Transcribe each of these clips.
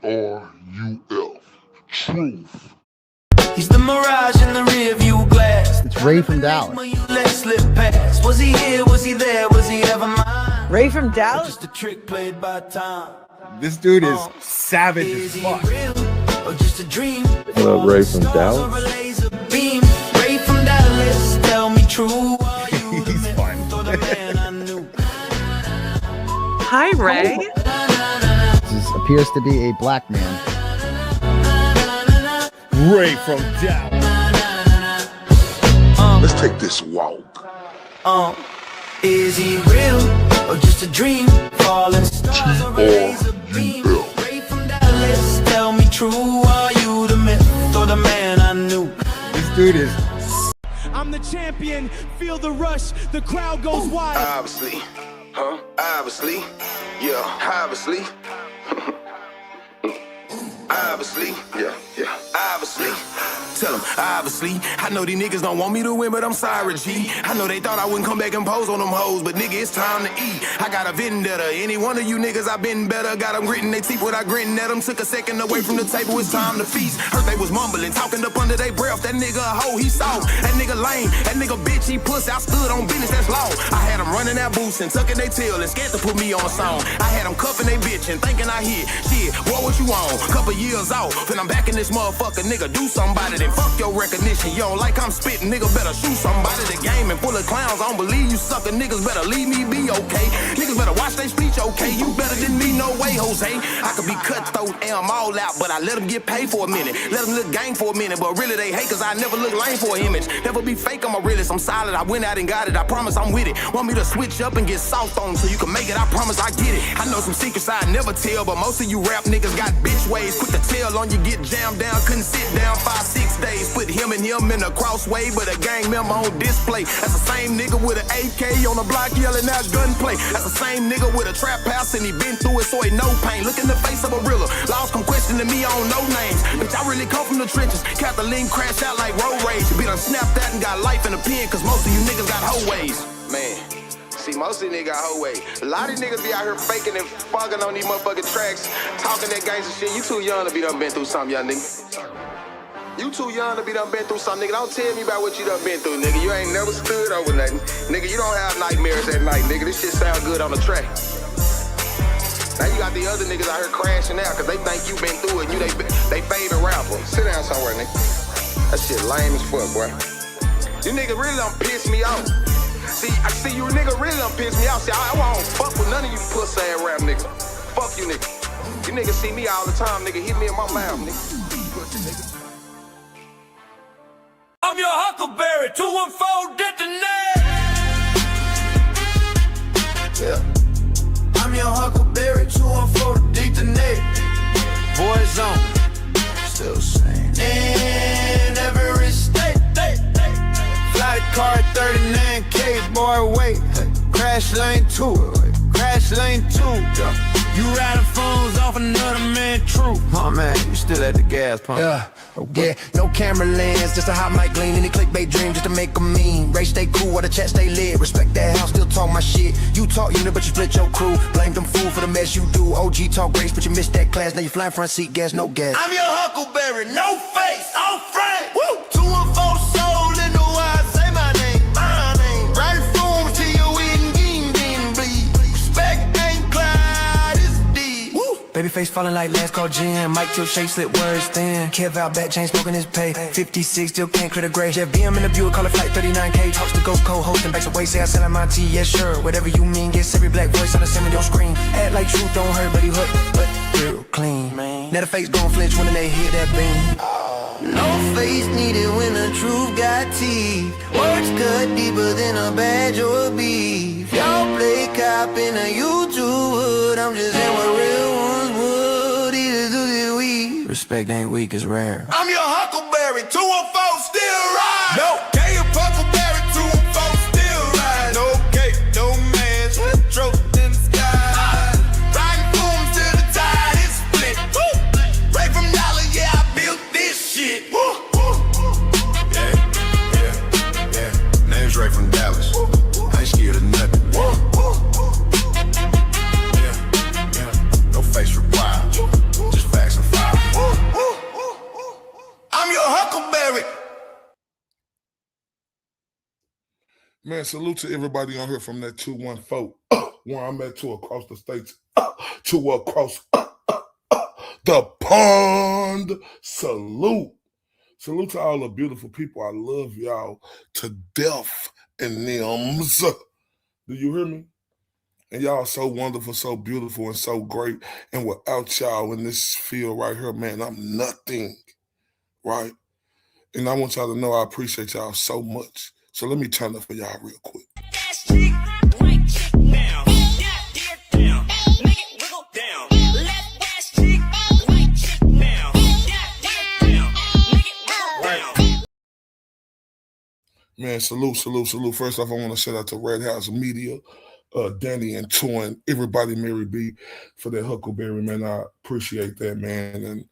TRUF. Truth. He's the mirage in the rearview glass. It's Ray from Dallas. Let slip past. Was he here? Was he there? Was he ever mine? Ray from Dallas? Just a trick played by time. This dude is savage Is as he fuck. real or just a dream? What up, Ray from Dallas? Beam. Ray from Dallas, tell me true. Are you the He's man fun. or the man I knew? Hi, Ray. This appears to be a black man. Ray from Dallas. Let's take this walk. Is he real or just a dream? Falling stars or a laser beam. Ray from Dallas, tell me true. Are you the myth or the man I knew? This dude is I'm the champion, feel the rush, the crowd goes wild. Obviously, obviously, yeah, obviously. Obviously, yeah, obviously. Tell them, obviously. I know these niggas don't want me to win, but I'm sorry, G. I know they thought I wouldn't come back and pose on them hoes, but nigga, it's time to eat. I got a vendetta. Any one of you niggas, I been better. Got them gritting they teeth without gritting at them. Took a second away from the table, it's time to feast. Heard they was mumbling, talking up under their breath. That nigga a hoe, he soft. That nigga lame. That nigga bitch, he pussy. I stood on business, that's law. I had them running that boots and tucking they tail and scared to put me on a song. I had them cuffing they bitch and thinking I hit. Shit, what you on? Couple years off, and I'm back in this motherfucker, nigga. Do somebody, then fuck your recognition. You don't like I'm spitting, nigga. Better shoot somebody. The game and full of clowns. I don't believe you sucker niggas. Better leave me be okay. Niggas better watch their speech, okay. You better than me, no way, Jose. I could be cutthroat and I'm all out, but I let them get paid for a minute. Let them look gang for a minute, but really they hate cause I never look lame for an image. Never be fake, I'm a realist. I'm solid. I went out and got it. I promise I'm with it. Want me to switch up and get soft on so you can make it. I promise I get it. I know some secrets I never tell, but most of you rap niggas got bitch ways. Quick to tell on you, get jammed down. Couldn't sit down 5-6 days. Put him and him in a crossway, but a gang member on display. That's the same nigga with an AK on the block yelling out gunplay. That's the same nigga with a trap house and he been through it so he no pain. Look in the face of a realer. Laws come questioning me on no names. Bitch, I really come from the trenches. Kathleen crashed out like road rage. Bitch, I snapped that and got life in the pen cause most of you niggas got hoe ways. Man. See, most of these niggas got whole way. A lot of these niggas be out here faking and fucking on these motherfucking tracks, talking that gangster shit. You too young to be done been through something, young nigga. You too young to be done been through something, nigga. Don't tell me about what you done been through, nigga. You ain't never stood over nothing. Nigga, you don't have nightmares at night, nigga. This shit sound good on the track. Now you got the other niggas out here crashing out cause they think you been through it and you they favorite rapper. Sit down somewhere, nigga. That shit lame as fuck, boy. You niggas really done piss me off. See, I see you nigga really done piss me off. See, I won't fuck with none of you pussy ass rap niggas. Fuck you niggas. You niggas see me all the time, nigga. Hit me in my mouth, nigga. I'm your Huckleberry, 214 detonate. Yeah. I'm your Huckleberry, 214 detonate. Boys on, still same. In every state. Fly the car at 39K, boy, wait. Crash lane 2, crash lane 2. You riding phones off another man, true. Oh man, you still at the gas pump. Yeah, no camera lens, just a hot mic gleam. Any clickbait dream just to make a meme. Race stay cool while the chat stay lit. Respect that house, still talk my shit. You talk unit, but you split your crew. Blame them fool for the mess you do. OG talk race, but you missed that class. Now you flying front seat, gas, no gas. I'm your Huckleberry, no face, all frame. Woo! 214 soul in the wild, say my name. My name. Right phone to you in game, bleed. Respect ain't Clyde, it's D. Woo! Babyface falling like last call Jim. Mike till shape slip words thin. Kev out back, chain smoking his pay. 56 still can't clear the gray. Jeff BM in the Buick, call it flight 39K. Talks to Ghost co-hosting, backs away, say I sell my tea, yes sure. Whatever you mean, gets every black voice on the semi, don't scream. Act like truth don't hurt, but he hooked, but real clean. Man. Now the face gon' flinch when they hit that beam. No face needed when the truth got teeth. Words cut deeper than a badge or a beef. Y'all play cop in a YouTube wood. I'm just saying what real ones would. Either do the we. Respect ain't weak, it's rare. I'm your Huckleberry, 214 still ride. No, K of Huckleberry, 214 still ride. No cake, no man, stroke in the sky. Riding booms till the tide is split. Woo! Right from dollar, yeah, I built this shit. Woo! Yeah. Name's Ray from Dallas. I ain't scared of nothing. Yeah. No face required. Just facts and Man, salute to everybody on here from that 214, where I'm at, to across the states, to across the pond. Salute. Salute to all the beautiful people. I love y'all to death and nims. Do you hear me? And y'all so wonderful, so beautiful, and so great. And without y'all in this field right here, man, I'm nothing, right? And I want y'all to know I appreciate y'all so much. So let me turn up for y'all real quick. Man, salute. First off, I want to shout out to Red House Media, Danny and Twin, everybody, Mary B, for that Huckleberry, man. I appreciate that, man. And,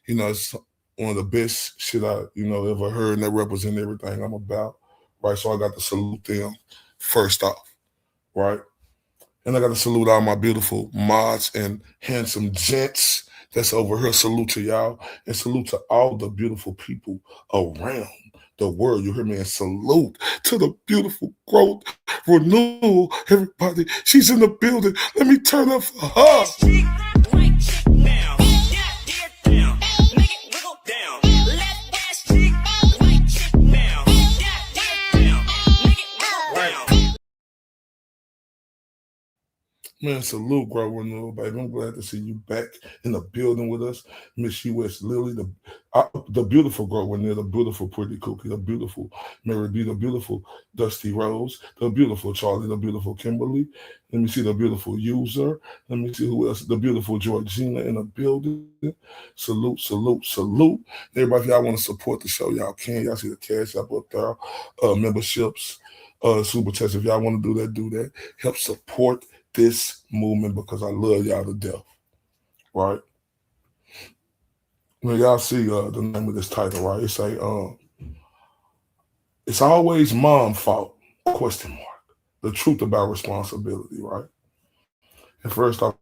you know, it's one of the best shit I, ever heard, and that represent everything I'm about, right? So I got to salute them first off, right? And I got to salute all my beautiful mods and handsome gents that's over here. Salute to y'all, and salute to all the beautiful people around the world. You hear me? And salute to the beautiful growth, renewal, everybody. She's in the building. Let me turn up for her. Man, salute, Grow Renewal, baby. I'm glad to see you back in the building with us. Miss U.S. Lily, the beautiful Grow Renewal, the beautiful Pretty Cookie, the beautiful Mary B, the beautiful Dusty Rose, the beautiful Charlie, the beautiful Kimberly. Let me see the beautiful User. Let me see who else. The beautiful Georgina in the building. Salute. Everybody, if y'all want to support the show, y'all can. Y'all see the cash up there. Memberships, super chats. If y'all want to do that. Help support this movement, because I love y'all to death, right? Well, y'all see the name of this title, right? It say, it's always mom's fault, ? The truth about responsibility, right? And first off,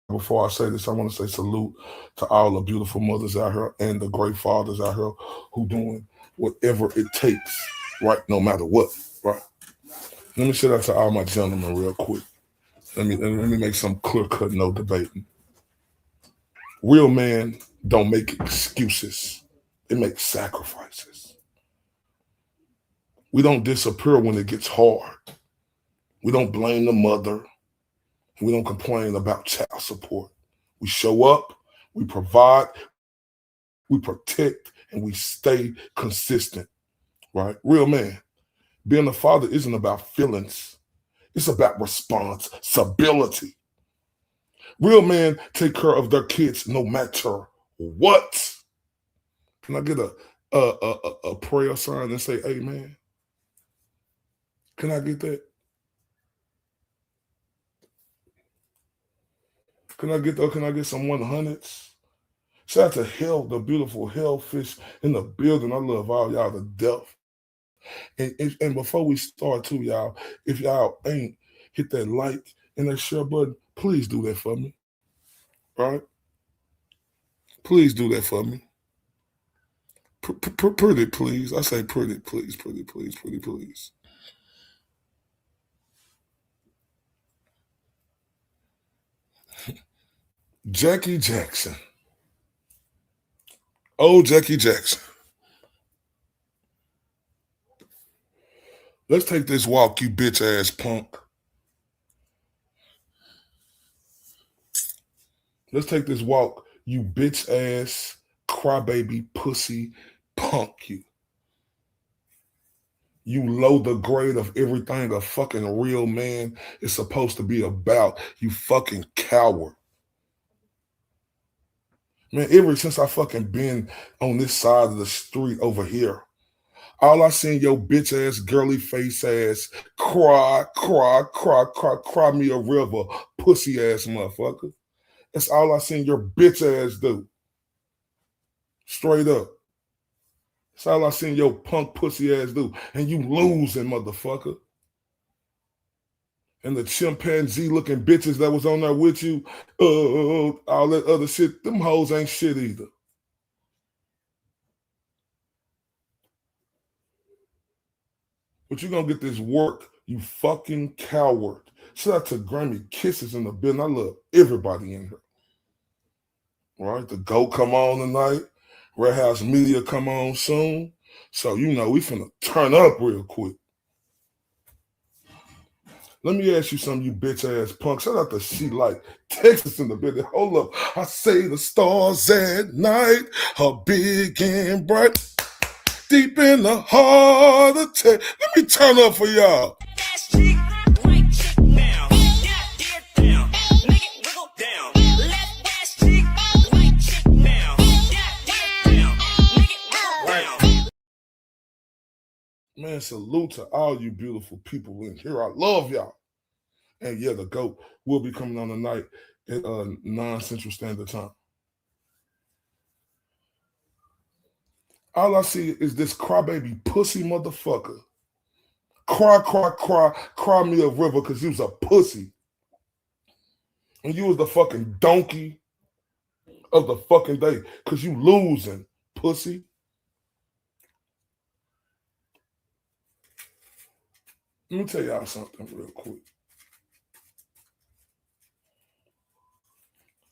before I say this, I want to say salute to all the beautiful mothers out here and the great fathers out here who doing whatever it takes, right? No matter what, right? Let me shout out to all my gentlemen real quick. Let me make some clear cut, no debating. Real men don't make excuses. They make sacrifices. We don't disappear when it gets hard. We don't blame the mother. We don't complain about child support. We show up, we provide, we protect, and we stay consistent, right? Real man. Being a father isn't about feelings. It's about responsibility. Real men take care of their kids no matter what. Can I get a prayer sign and say amen? Can I get that? Can I get some 100s? Shout out to Hell, the beautiful Hellfish in the building. I love all y'all to death. And before we start too, y'all, if y'all ain't hit that like and that share button, please do that for me, right? Please do that for me. Pretty please. I say pretty please. Jackie Jackson. Oh, Jackie Jackson. Let's take this walk, you bitch ass punk. Let's take this walk, you bitch ass crybaby pussy punk you. You low the grade of everything a fucking real man is supposed to be about, you fucking coward. Man, ever since I fucking been on this side of the street over here, all I seen your bitch ass, girly face ass, cry me a river, pussy ass motherfucker. That's all I seen your bitch ass do. Straight up. That's all I seen your punk pussy ass do. And you losing, motherfucker. And the chimpanzee looking bitches that was on there with you, all that other shit, them hoes ain't shit either. But you're going to get this work You fucking coward. Shout out to Grammy Kisses in the building. I love everybody in here. All right, the GOAT come on tonight. Red House Media come on soon. So, we finna turn up real quick. Let me ask you something, you bitch-ass punk. Shout out to She Like Texas in the building. Hold up. I say the stars at night are big and bright. Deep in the heart of Texas. Let me turn up for y'all. Man, salute to all you beautiful people in here. I love y'all. And yeah, the GOAT will be coming on tonight at 9 Central Standard Time. All I see is this crybaby pussy motherfucker. Cry me a river because you was a pussy. And you was the fucking donkey of the fucking day because you losing, pussy. Let me tell y'all something real quick.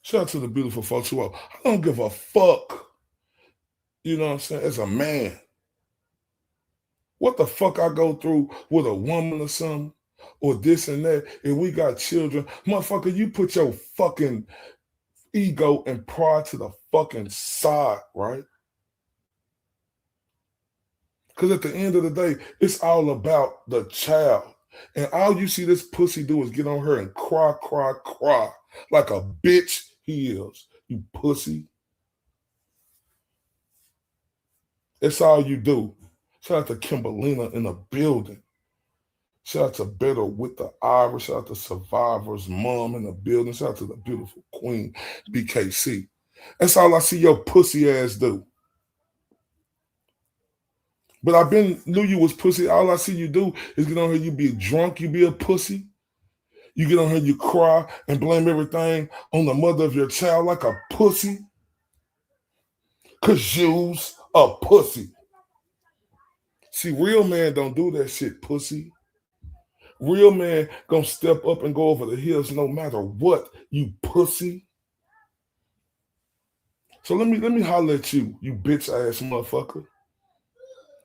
Shout out to the beautiful folks who are, I don't give a fuck, you know what I'm saying, as a man. What the fuck I go through with a woman or something, or this and that, and we got children. Motherfucker, you put your fucking ego and pride to the fucking side, right? Because at the end of the day, it's all about the child. And all you see this pussy do is get on her and cry like a bitch he is. You pussy. That's all you do. Shout out to Kimberlina in the building. Shout out to Better with the Irish. Shout out to Survivor's mom in the building. Shout out to the beautiful queen, BKC. That's all I see your pussy ass do. But knew you was pussy. All I see you do is get on here, you be drunk, you be a pussy. You get on here, you cry and blame everything on the mother of your child like a pussy. Cause you's a pussy. See, real man don't do that shit, pussy. Real man gonna step up and go over the hills no matter what, you pussy. So let me holler at you, you bitch ass motherfucker.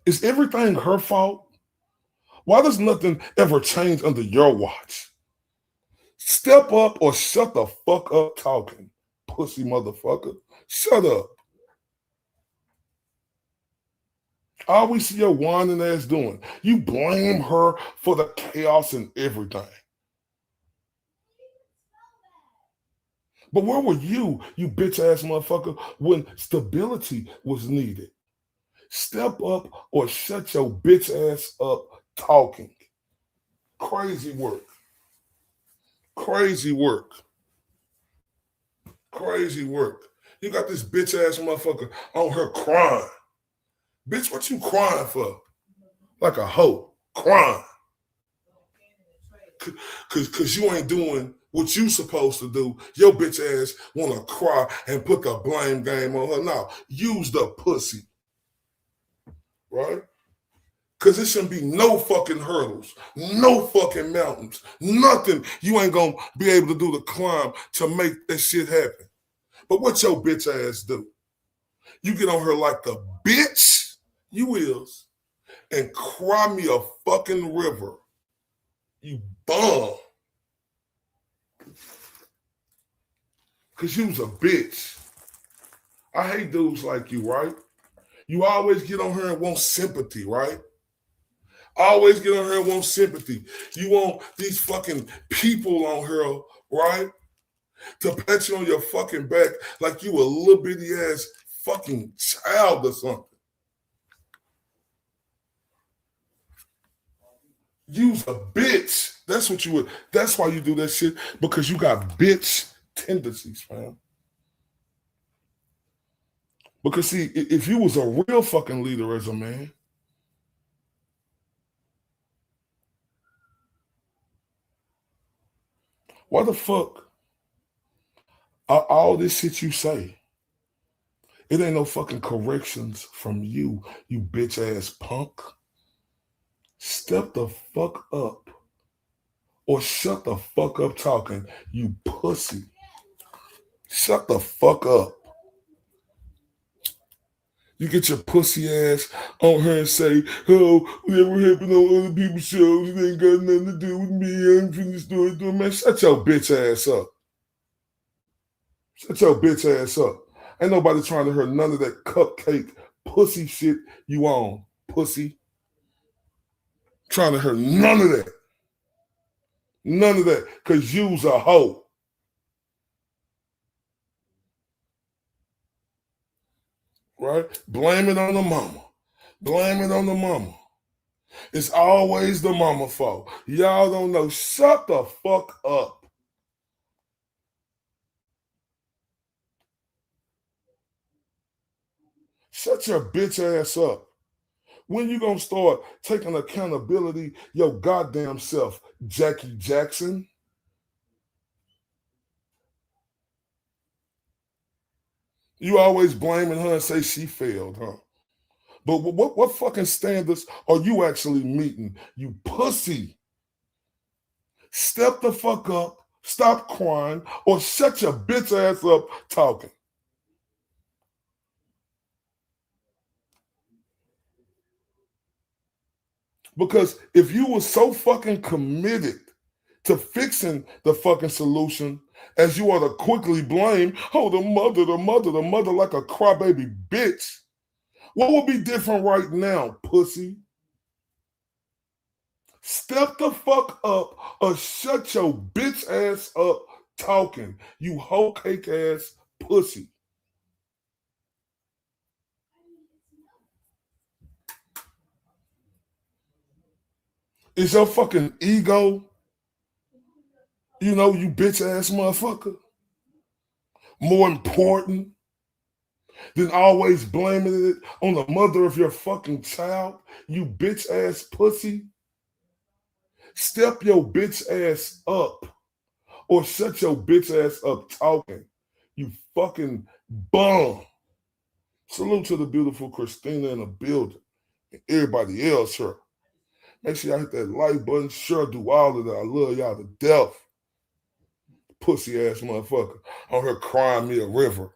Is everything her fault? Why does nothing ever change under your watch? Step up or shut the fuck up talking, pussy motherfucker. Shut up. All we see your whining ass doing, you blame her for the chaos and everything. But where were you bitch ass motherfucker, when stability was needed? Step up or shut your bitch ass up talking. Crazy work. Crazy work. Crazy work. You got this bitch ass motherfucker on her crying. Bitch, what you crying for? Like a hoe. Crying. Cause you ain't doing what you supposed to do. Your bitch ass wanna cry and put the blame game on her. No, use the pussy. Right? Because it shouldn't be no fucking hurdles, no fucking mountains, nothing you ain't gonna be able to do the climb to make that shit happen. But what your bitch ass do? You get on her like the bitch you is and cry me a fucking river. You bum. Because you was a bitch. I hate dudes like you, right? You always get on her and want sympathy, right? Always get on her and want sympathy. You want these fucking people on her, right? To pat you on your fucking back like you a little bitty ass fucking child or something. You's a bitch. That's what you would. That's why you do that shit, because you got bitch tendencies, fam. Because see, if you was a real fucking leader as a man, why the fuck are all this shit you say? It ain't no fucking corrections from you bitch ass punk. Step the fuck up or shut the fuck up talking, you pussy. Shut the fuck up. You get your pussy ass on her and say, oh, whatever happened on other people's shows, it ain't got nothing to do with me. I ain't finna start doing, man. Shut your bitch ass up. Shut your bitch ass up. Ain't nobody trying to hear none of that cupcake pussy shit you on, pussy. Trying to hear none of that. None of that, because you's a hoe. Right? Blame it on the mama. Blame it on the mama. It's always the mama fault. Y'all don't know. Shut the fuck up. Shut your bitch ass up. When you gonna start taking accountability your goddamn self, Jackie Jackson? You always blaming her and say she failed, huh? But what fucking standards are you actually meeting, you pussy? Step the fuck up, stop crying, or shut your bitch ass up talking. Because if you were so fucking committed to fixing the fucking solution as you are to quickly blame, oh, the mother like a crybaby bitch, what would be different right now, pussy? Step the fuck up or shut your bitch ass up talking, you hoe cake ass pussy. Is your fucking ego, you know, you bitch ass motherfucker, more important than always blaming it on the mother of your fucking child, you bitch ass pussy? Step your bitch ass up or shut your bitch ass up talking, you fucking bum. Salute to the beautiful Christina in the building and everybody else here. Make sure y'all hit that like button. Sure do all of that. I love y'all to death. Pussy ass motherfucker on her crying me a river.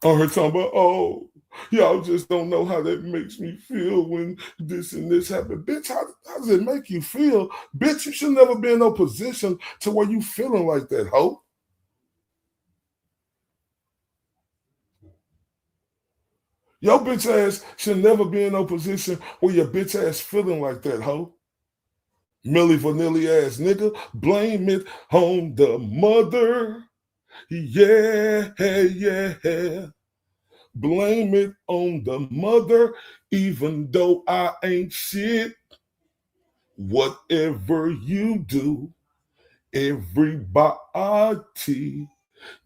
On her talking about, oh, y'all just don't know how that makes me feel when this and this happen. Bitch, how does it make you feel? Bitch, you should never be in no position to where you feeling like that, hoe. Your bitch ass should never be in no position where your bitch ass feeling like that, hoe. Milli Vanilli ass nigga, blame it on the mother. Yeah. Blame it on the mother, even though I ain't shit. Whatever you do, everybody,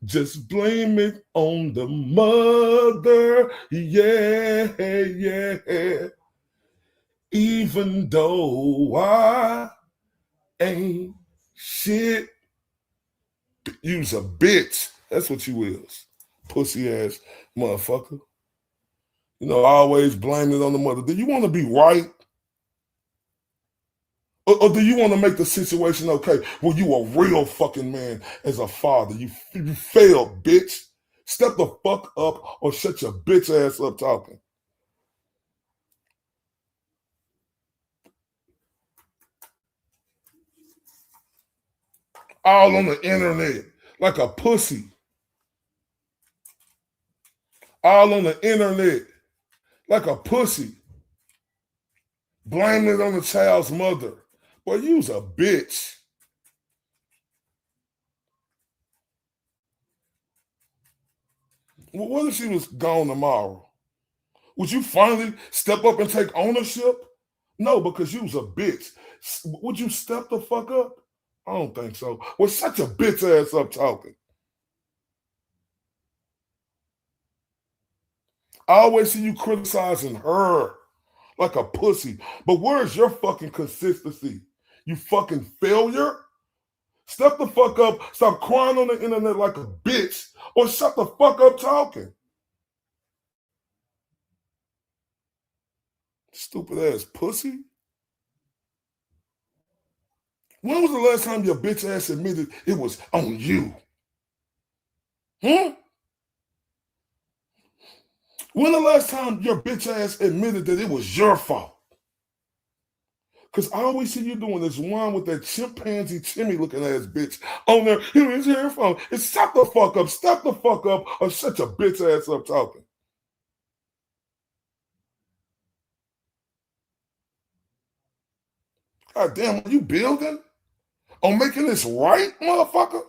just blame it on the mother. Yeah. Even though I ain't shit. You's a bitch. That's what you is. Pussy ass motherfucker. You know, always blame it on the mother. Do you want to be right? Or do you want to make the situation okay when you a real fucking man as a father? You failed, bitch. Step the fuck up or shut your bitch ass up talking. All on the internet like a pussy. All on the internet like a pussy. Blaming it on the child's mother. Boy, you's a bitch. Well, what if she was gone tomorrow? Would you finally step up and take ownership? No, because you was a bitch. Would you step the fuck up? I don't think so. Well, shut your bitch ass up talking. I always see you criticizing her like a pussy. But where's your fucking consistency? You fucking failure? Step the fuck up, stop crying on the internet like a bitch, or shut the fuck up talking. Stupid ass pussy. When was the last time your bitch ass admitted it was on you? When the last time your bitch ass admitted that it was your fault? Because I always see you doing this one with that chimpanzee Timmy looking ass bitch on there. It's your fault. It's step the fuck up, or shut your bitch ass up talking. God damn, are you building on making this right, motherfucker?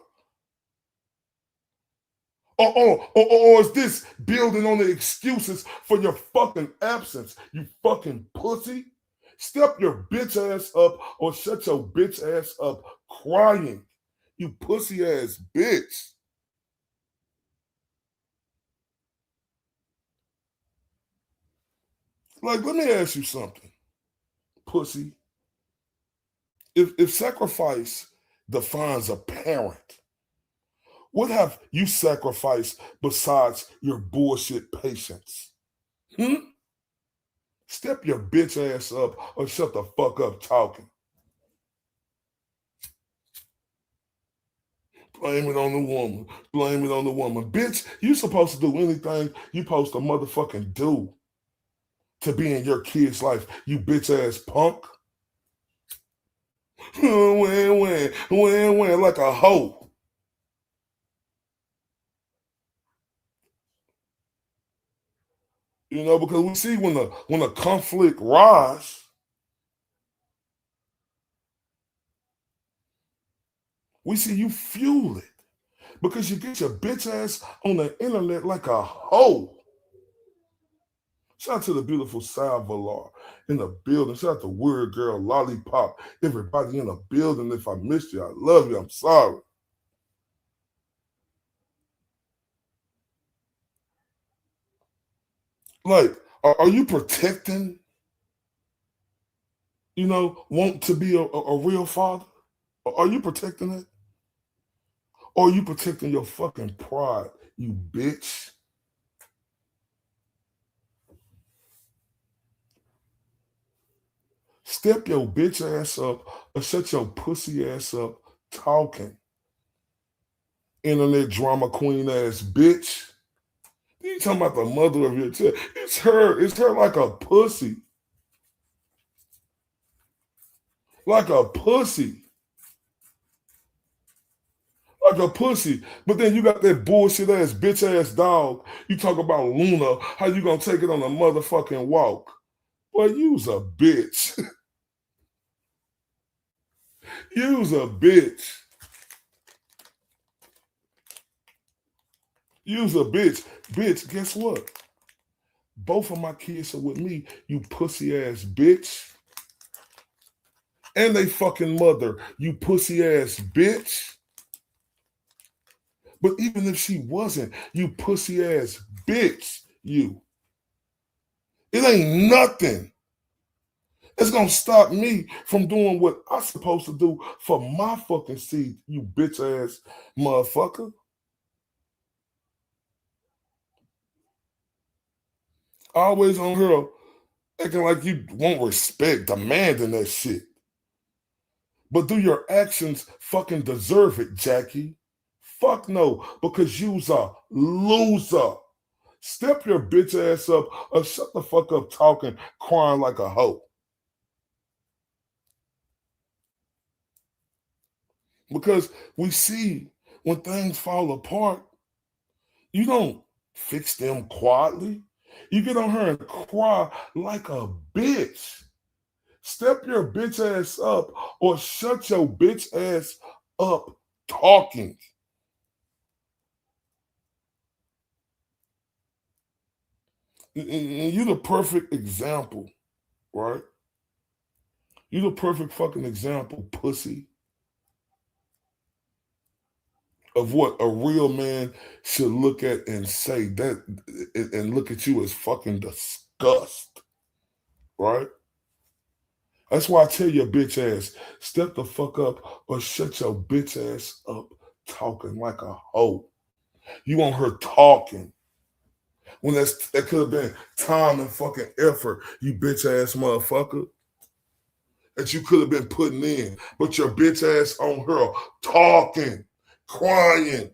Or is this building on the excuses for your fucking absence, you fucking pussy? Step your bitch ass up or shut your bitch ass up crying, you pussy ass bitch. Like, let me ask you something, pussy. If sacrifice defines a parent, what have you sacrificed besides your bullshit patience? Step your bitch ass up or shut the fuck up talking. Blame it on the woman. Blame it on the woman. Bitch, you supposed to do anything you supposed to motherfucking do to be in your kid's life, you bitch ass punk. Win, like a hoe. You know, because we see when the conflict rise, we see you fuel it because you get your bitch ass on the internet like a hoe. Shout out to the beautiful Salvalar in the building. Shout out to Weird Girl, Lollipop, everybody in the building. If I missed you, I love you. I'm sorry. Like, are you protecting, want to be a real father? Are you protecting it? Or are you protecting your fucking pride, you bitch? Step your bitch ass up or shut your pussy ass up talking. Internet drama queen ass bitch. You talking about the mother of your child. It's her like a pussy. Like a pussy. Like a pussy. But then you got that bullshit ass bitch ass dog. You talk about Luna, how you gonna take it on a motherfucking walk. Boy, you's a bitch. You's a bitch. You's a bitch. Bitch, guess what? Both of my kids are with me, you pussy ass bitch. And they fucking mother, you pussy ass bitch. But even if she wasn't, you pussy ass bitch, you. It ain't nothing that's gonna stop me from doing what I'm supposed to do for my fucking seed, you bitch ass motherfucker. Always on her acting like you won't respect, demanding that shit. But do your actions fucking deserve it, Jackie? Fuck no, because you's a loser. Step your bitch ass up or shut the fuck up talking, crying like a hoe. Because we see when things fall apart, you don't fix them quietly. You get on her and cry like a bitch. Step your bitch ass up or shut your bitch ass up talking. And you're the perfect example, right? You're the perfect fucking example, pussy, of what a real man should look at and say that, and look at you as fucking disgust, right? That's why I tell your bitch ass, step the fuck up or shut your bitch ass up talking like a hoe. You want her talking when that could have been time and fucking effort, you bitch ass motherfucker. that you could have been putting in, but your bitch ass on her talking, crying,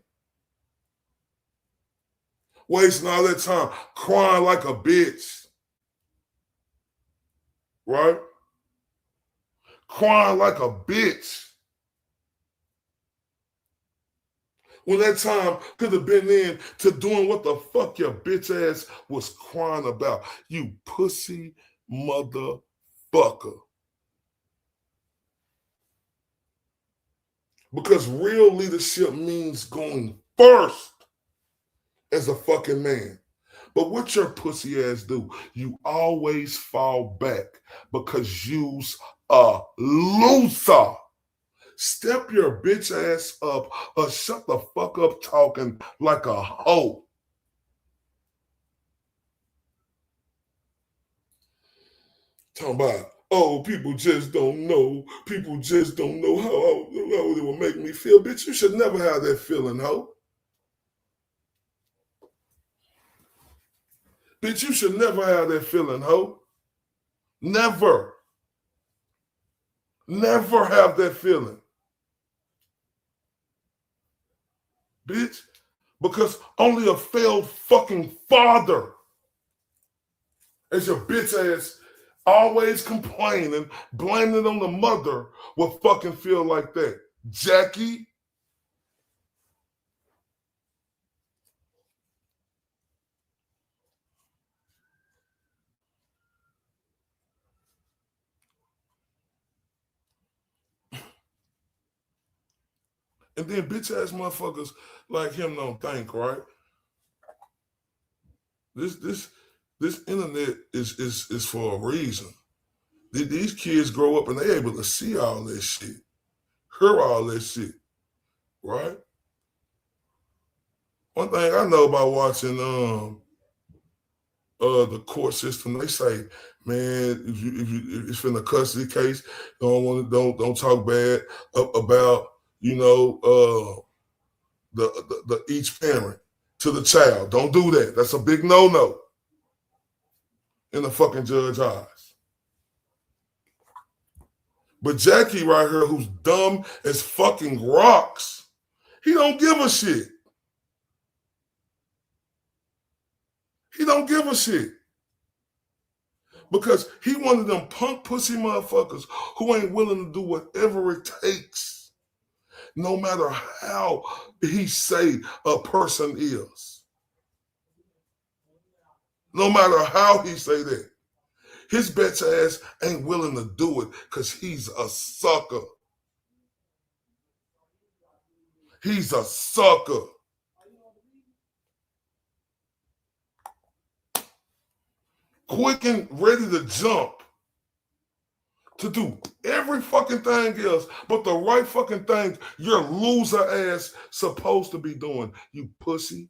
wasting all that time crying like a bitch, right? Crying like a bitch. When that time could have been in to doing what the fuck your bitch ass was crying about. You pussy motherfucker. Because real leadership means going first as a fucking man. But what your pussy ass do? You always fall back because you's a loser. Step your bitch ass up or shut the fuck up talking like a hoe. Talking about, oh, people just don't know. People just don't know how it will make me feel. Bitch, you should never have that feeling, hoe. Bitch, you should never have that feeling, hoe. Never. Never have that feeling. Bitch, because only a failed fucking father, as your bitch ass always complaining, blaming it on the mother, will fucking feel like that. Jackie. And then bitch ass motherfuckers like him don't think, right? This internet is for a reason. These kids grow up and they able to see all this shit, hear all this shit, right? One thing I know about watching the court system, they say, man, if it's in a custody case, don't talk bad about, you know, the each parent to the child. Don't do that. That's a big no-no in the fucking judge's eyes. But Jackie right here, who's dumb as fucking rocks, he don't give a shit. He don't give a shit. Because he one of them punk pussy motherfuckers who ain't willing to do whatever it takes, no matter how he say a person is. No matter how he say that. His bitch ass ain't willing to do it because he's a sucker. He's a sucker. Quick and ready to jump to do every fucking thing else but the right fucking thing your loser ass supposed to be doing, you pussy.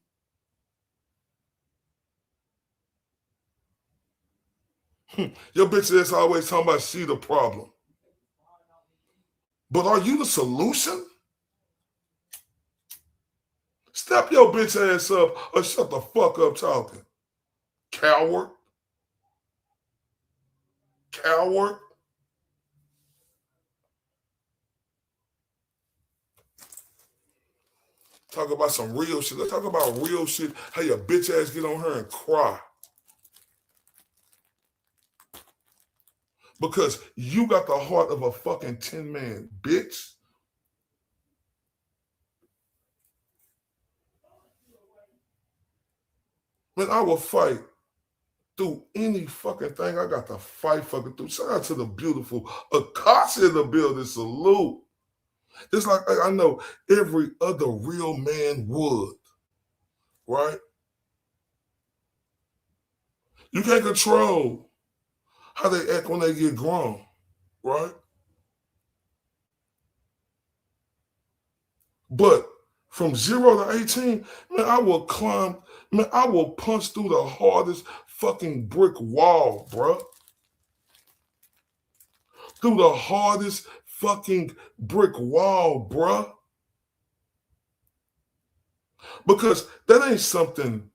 Your bitch ass always talking about she the problem. But are you the solution? Step your bitch ass up or shut the fuck up talking. Coward. Coward. Talk about some real shit. Let's talk about real shit. How your bitch ass get on her and cry. Because you got the heart of a fucking 10-man bitch. Man, I will fight through any fucking thing I got to fight fucking through. Shout out to the beautiful Akasha in the building. Salute. Just like I know every other real man would. Right? You can't control how they act when they get grown, right? But from 0 to 18, man, I will climb, man, I will punch through the hardest fucking brick wall, bro. Through the hardest fucking brick wall, bro. Because that ain't something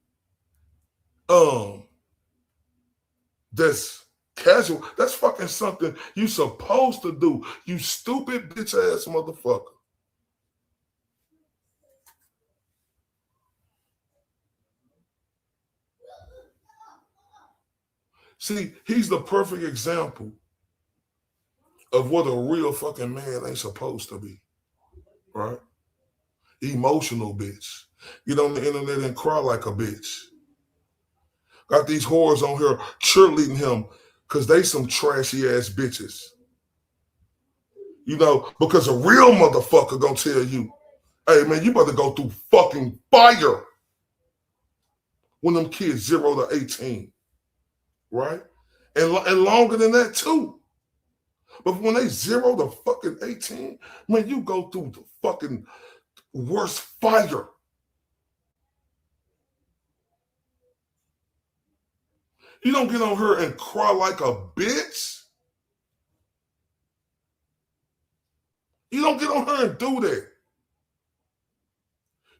that's casual. That's fucking something you supposed to do, you stupid bitch ass motherfucker. See, he's the perfect example of what a real fucking man ain't supposed to be, right? Emotional bitch. Get on the internet and cry like a bitch. Got these whores on here cheerleading him because they some trashy ass bitches. You know, because a real motherfucker gonna tell you, hey man, you better go through fucking fire when them kids 0 to 18, right? And longer than that too. But when they 0 to fucking 18, man, you go through the fucking worst fire. You don't get on her and cry like a bitch. You don't get on her and do that.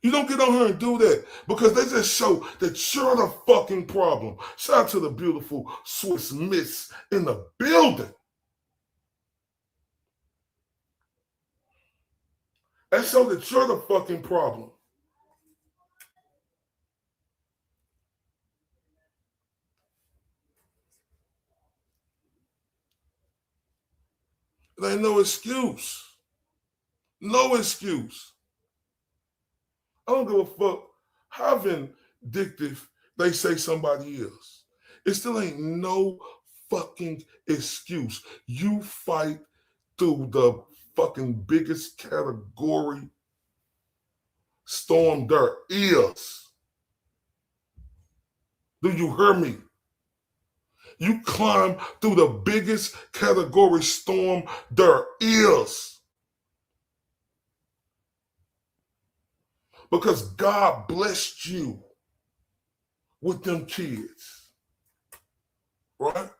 You don't get on her and do that because they just show that you're the fucking problem. Shout out to the beautiful Swiss Miss in the building. They show that you're the fucking problem. There ain't no excuse. No excuse. I don't give a fuck how vindictive they say somebody is. It still ain't no fucking excuse. You fight through the fucking biggest category storm there is. Do you hear me? You climb through the biggest category storm there is. Because God blessed you with them kids. Right?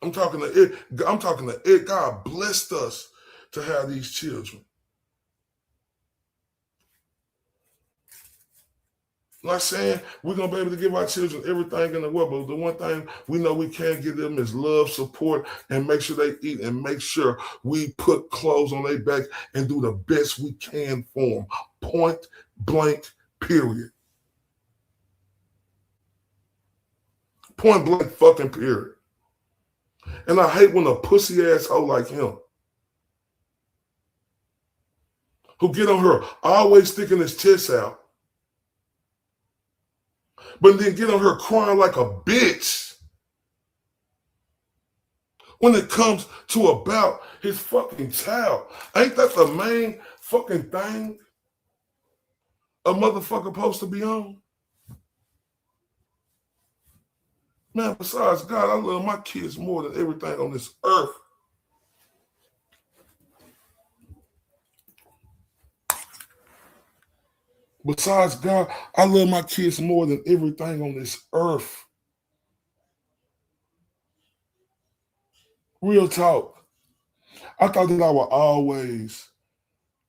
I'm talking to it. God blessed us to have these children. I'm not saying we're going to be able to give our children everything in the world, but the one thing we know we can give them is love, support, and make sure they eat and make sure we put clothes on their back and do the best we can for them. Point blank, period. Point blank fucking period. And I hate when a pussy asshole like him, who get on her, always sticking his chest out, but then get on her crying like a bitch when it comes to about his fucking child. Ain't that the main fucking thing a motherfucker supposed to be on? Man, besides God, I love my kids more than everything on this earth. Besides God, I love my kids more than everything on this earth. Real talk. I thought that I would always,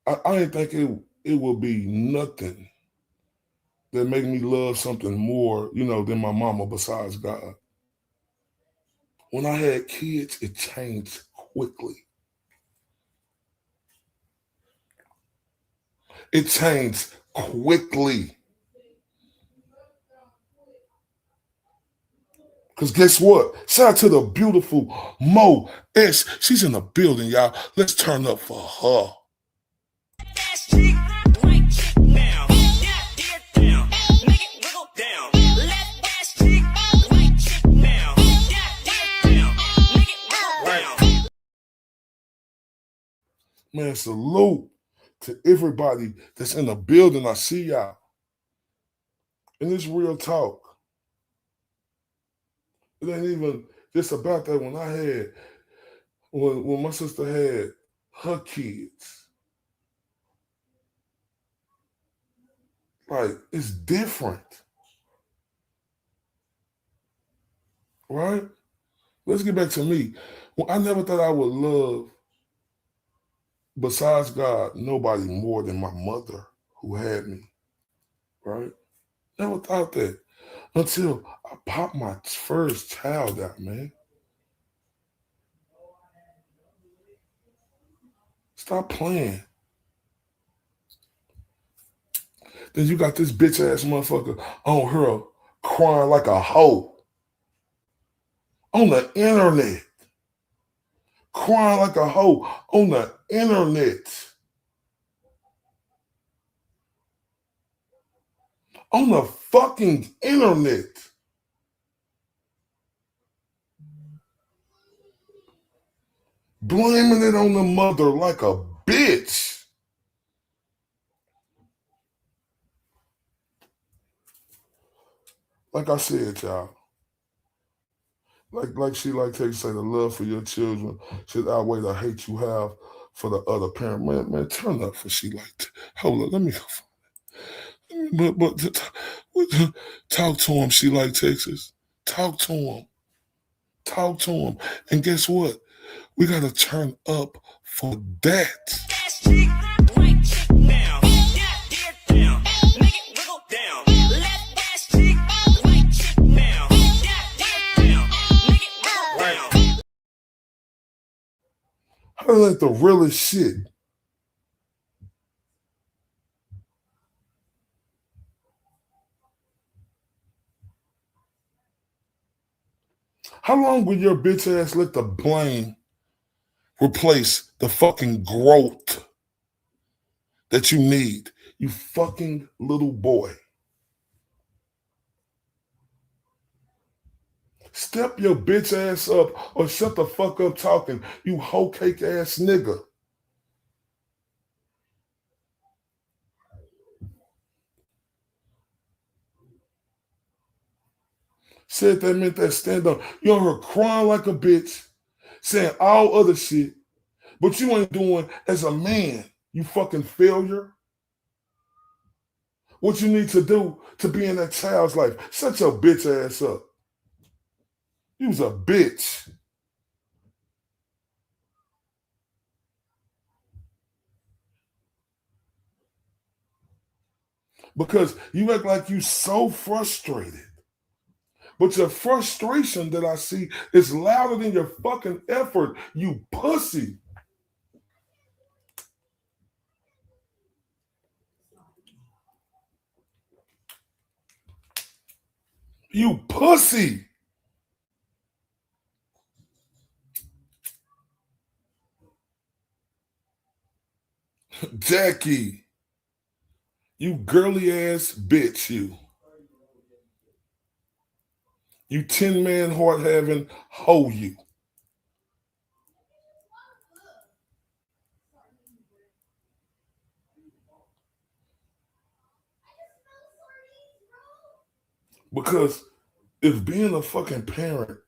I didn't think it would be nothing that make me love something more, than my mama besides God. When I had kids, it changed quickly. It changed quickly. Because guess what? Shout out to the beautiful Mo S. She's in the building, y'all. Let's turn up for her. Man, salute to everybody that's in the building. I see y'all. And it's real talk. It ain't even just about that. When my sister had her kids, like, it's different. Right? Let's get back to me. Well, I never thought I would love, besides God, nobody more than my mother who had me, right? Never thought that until I pop my first child out, man. Stop playing. Then you got this bitch ass motherfucker on her crying like a hoe on the internet. Crying like a hoe on the internet. On the fucking internet. Blaming it on the mother like a bitch. Like I said, y'all. Like she like to say, the love for your children should outweigh the hate you have for the other parent. Man, turn up for she like to. Hold up, let me go. But talk to him. She like Texas. Talk to him. Talk to him. And guess what? We gotta turn up for that. I like the realest shit. How long will your bitch ass let the blame replace the fucking growth that you need? You fucking little boy. Step your bitch ass up or shut the fuck up talking, you hoe cake ass nigga. Said that meant that stand up. You on her crying like a bitch, saying all other shit, but you ain't doing as a man, you fucking failure. What you need to do to be in that child's life, shut your bitch ass up. You was a bitch. Because you act like you so frustrated. But your frustration that I see is louder than your fucking effort, you pussy. You pussy. Jackie, you girly ass bitch, you. You 10-man heart having hoe, you. Because if being a fucking parent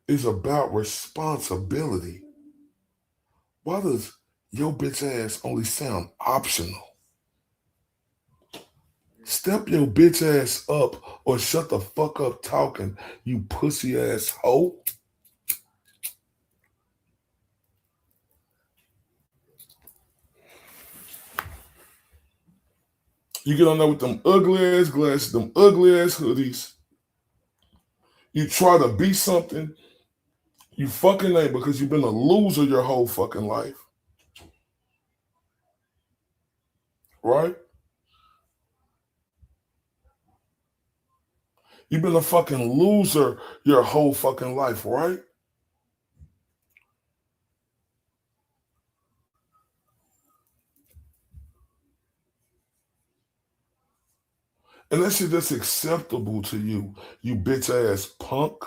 is about responsibility, why does your bitch ass only sound optional? Step your bitch ass up or shut the fuck up talking, you pussy ass hoe. You get on there with them ugly ass glasses, them ugly ass hoodies. You try to be something you fucking ain't because you've been a loser your whole fucking life. Right? You've been a fucking loser your whole fucking life, right? And that shit that's acceptable to you, you bitch ass punk.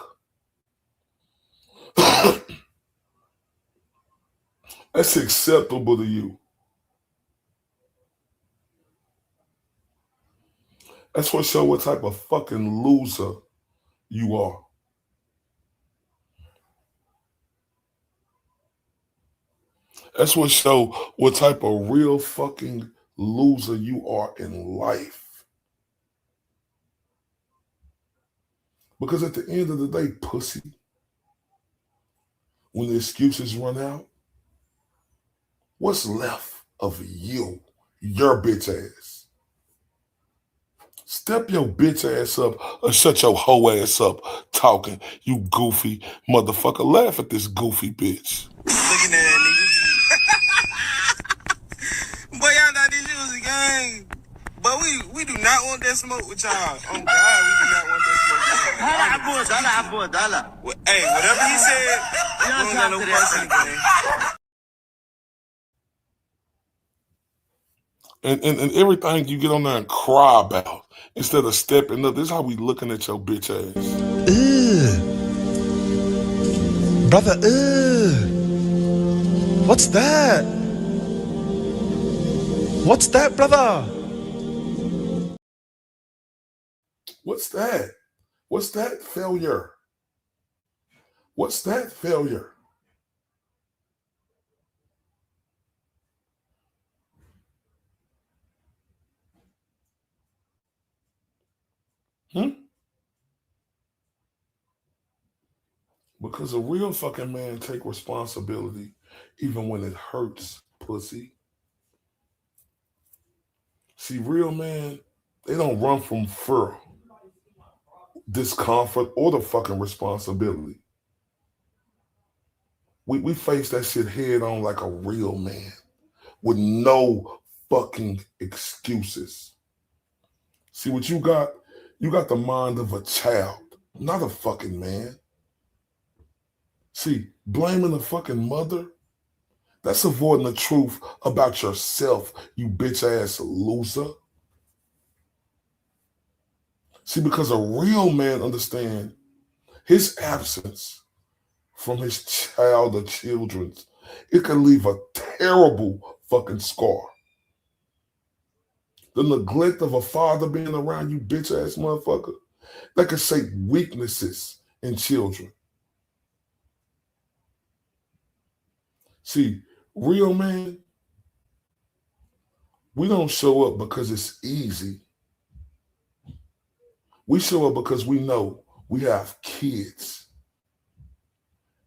That's acceptable to you. That's what show what type of fucking loser you are. That's what show what type of real fucking loser you are in life. Because at the end of the day, pussy, when the excuses run out, what's left of you, your bitch ass? Step your bitch ass up or shut your hoe ass up talking, you goofy motherfucker. Laugh at this goofy bitch. Looking at that nigga. Boy, y'all got these shoes again. But we do not want that smoke with y'all. Oh, God, we do not want that smoke with y'all. Well, hey, whatever he said, we don't got no parts in the game. And everything you get on there and cry about instead of stepping up. This is how we looking at your bitch ass. Brother, what's that? What's that, brother? What's that? What's that? Failure. What's that? Failure. Because a real fucking man take responsibility even when it hurts, pussy. See, real men, they don't run from fear, discomfort, or the fucking responsibility. We face that shit head on like a real man with no fucking excuses. See what you got? You got the mind of a child, not a fucking man. See, blaming the fucking mother, that's avoiding the truth about yourself, you bitch ass loser. See, because a real man understands his absence from his child or children's, it can leave a terrible fucking scar. The neglect of a father being around you bitch ass motherfucker, that can shape weaknesses in children. See, real man, we don't show up because it's easy. We show up because we know we have kids.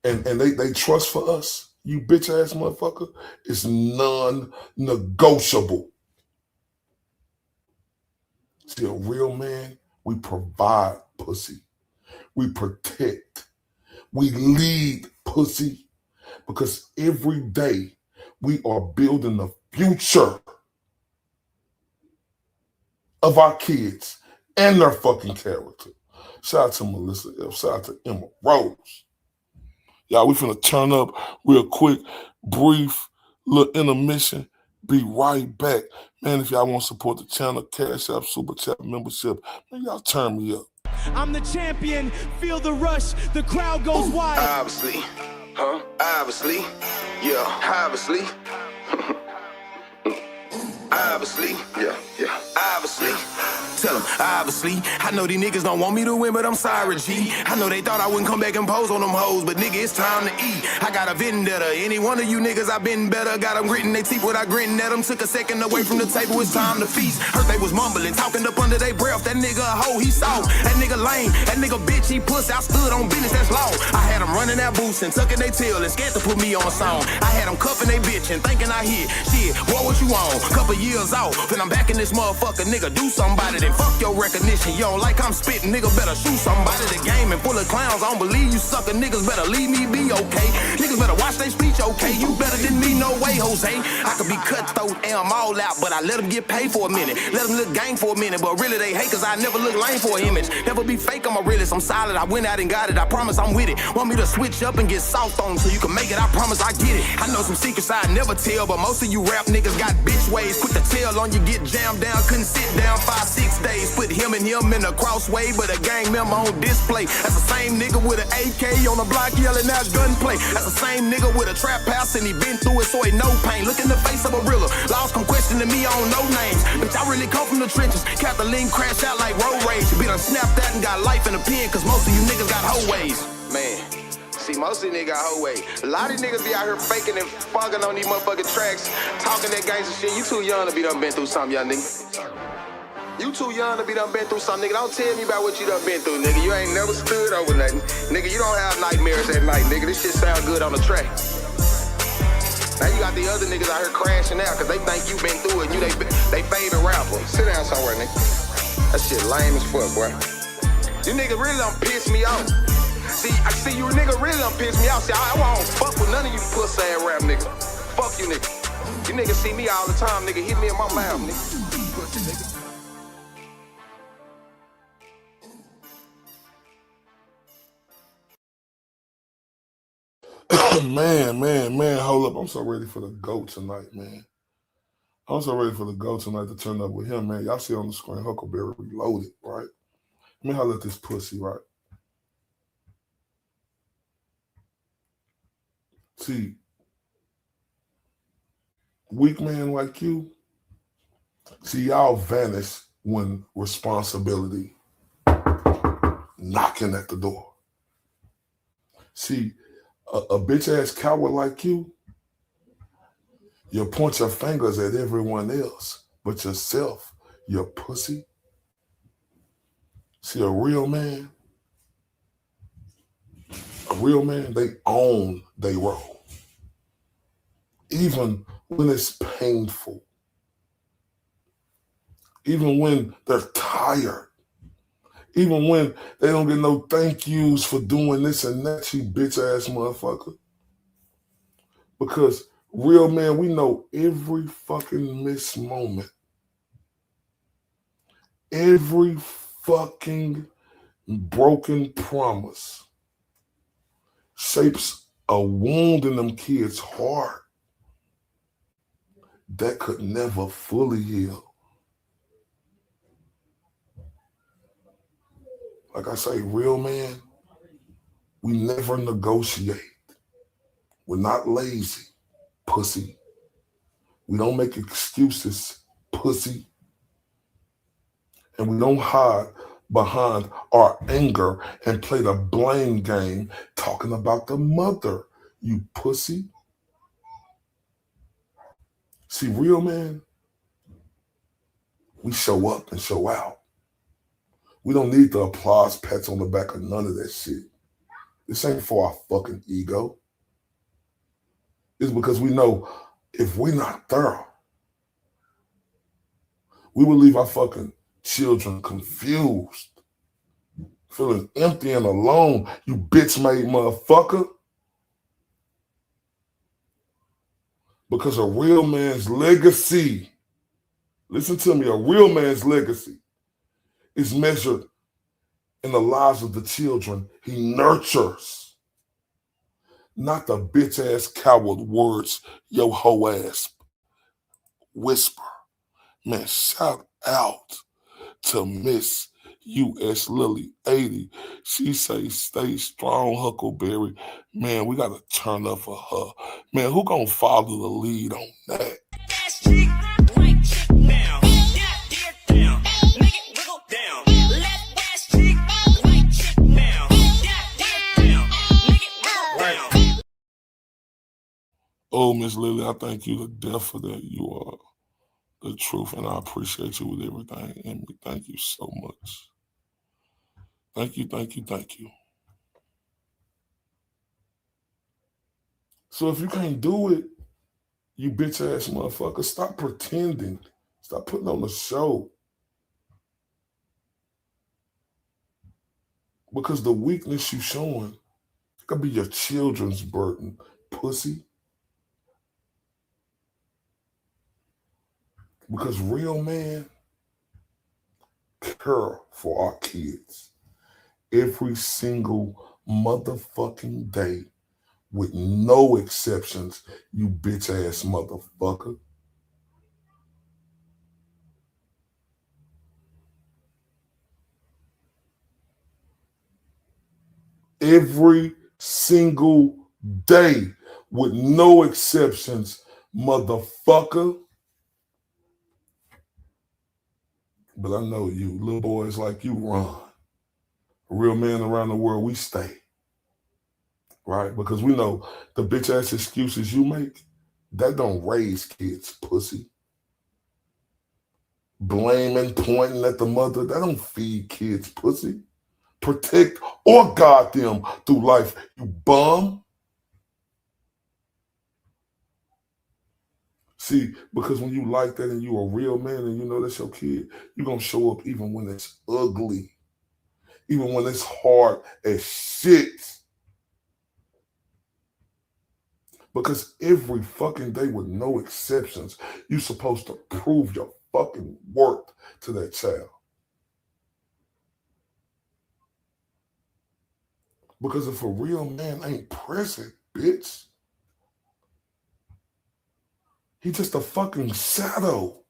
And they trust for us, you bitch ass motherfucker, it's non-negotiable. See, a real man, we provide, pussy. We protect. We lead, pussy. Because every day we are building the future of our kids and their fucking character. Shout out to Melissa F. Shout out to Emma Rose. Y'all, we finna turn up real quick, brief little intermission. Be right back. Man, if y'all want to support the channel, Cash App, Super Chat, membership, man, y'all turn me up. I'm the champion, feel the rush, the crowd goes wild. Obviously. Obviously. Yeah, obviously. Obviously. Yeah. Obviously. Tell them, obviously. I know these niggas don't want me to win, but I'm sorry, G. I know they thought I wouldn't come back and pose on them hoes, but nigga, it's time to eat. I got a vendetta. Any one of you niggas, I been better. Got them gritting their teeth without gritting at them. Took a second away from the table, it's time to feast. Heard they was mumbling, talking up under their breath. That nigga a hoe, he soft. That nigga lame. That nigga bitch, he pussy. I stood on business, that's law. I had them running that boots and tucking their tail and scared to put me on a song. I had them cuffing they bitch and thinking I hit. Shit, boy, what you on? Couple years off, and I'm back in this motherfucker, nigga. Do somebody, then fuck your recognition. You don't like I'm spitting, nigga, better shoot somebody. The game and full of clowns, I don't believe you sucker niggas. Better leave me be, okay? Niggas better watch their speech, okay? You better than me, no way, Jose. I could be cutthroat and I'm all out, but I let them get paid for a minute. Let them look gang for a minute, but really they hate cause I never look lame for an image. Never be fake, I'm a realist, I'm solid. I went out and got it, I promise I'm with it. Want me to switch up and get soft on so you can make it, I promise I get it. I know some secrets I never tell, but most of you rap niggas got bitch ways. Quick to tell on you, get jammed down, couldn't sit down 5-6 days. Put him and him in a crossway, but a gang member on display. That's the same nigga with an AK on the block yelling out gunplay. That's the same nigga with a trap house and he been through it so he no pain. Look in the face of a realer, laws come questioning me on no names. Bitch, I really come from the trenches. Kathleen crashed out like road rage. Be done snapped that and got life in the pen, cause most of you niggas got hoe ways. Man. See, most of these niggas got hoe way. A lot of these niggas be out here faking and fucking on these motherfucking tracks, talking that gangster shit. You too young to be done been through something, young nigga. You too young to be done been through something, nigga. Don't tell me about what you done been through, nigga. You ain't never stood over nothing. Nigga, you don't have nightmares at night, nigga. This shit sound good on the track. Now you got the other niggas out here crashing out cause they think you been through it and you they favorite rapper. Sit down somewhere, nigga. That shit lame as fuck, boy. You niggas really done piss me off. I see you nigga really done piss me off. See, I won't fuck with none of you pussy ass rap niggas. Fuck you niggas. You niggas see me all the time, nigga. Hit me in my mouth, nigga. Pussy nigga. Man, hold up. I'm so ready for the GOAT tonight, man. I'm so ready for the GOAT tonight to turn up with him, man. Y'all see on the screen, Huckleberry Reloaded, right? Let me holler at this pussy, right? See, weak man like you, see, y'all vanish when responsibility knocking at the door. See, a bitch-ass coward like you point your fingers at everyone else but yourself, you pussy. See, a real man, they own their role. Even when it's painful. Even when they're tired. Even when they don't get no thank yous for doing this and that, you bitch-ass motherfucker. Because real men, we know every fucking missed moment. Every fucking broken promise shapes a wound in them kids' heart that could never fully heal. Like I say, real man, we never negotiate. We're not lazy, pussy. We don't make excuses, pussy. And we don't hide behind our anger and play the blame game talking about the mother, you pussy. See, real man, we show up and show out. We don't need the applause, pats on the back, or none of that shit. This ain't for our fucking ego. It's because we know if we're not thorough, we will leave our fucking children confused, feeling empty and alone, you bitch-made motherfucker. Because a real man's legacy, listen to me, a real man's legacy is measured in the lives of the children he nurtures, not the bitch-ass coward words your hoe ass whisper. Man, shout out to Miss U.S. Lily 80. She say, stay strong, Huckleberry. Man, we got to turn up for her. Man, who gonna follow the lead on that? Oh, Miss Lily, I thank you to death for that. You are the truth, and I appreciate you with everything. And we thank you so much. Thank you, thank you, thank you. So if you can't do it, you bitch-ass motherfucker, stop pretending. Stop putting on a show. Because the weakness you showing could be your children's burden, pussy. Because real men care for our kids every single motherfucking day with no exceptions, you bitch-ass motherfucker. Every single day with no exceptions, motherfucker. But I know you, little boys like you run. Real men around the world, we stay. Right? Because we know the bitch-ass excuses you make, that don't raise kids, pussy. Blaming, pointing at the mother, that don't feed kids, pussy. Protect or guard them through life, you bum. See, because when you like that and you a real man and you know that's your kid, you're going to show up even when it's ugly, even when it's hard as shit. Because every fucking day with no exceptions, you're supposed to prove your fucking worth to that child. Because if a real man ain't present, bitch, he's just a fucking shadow.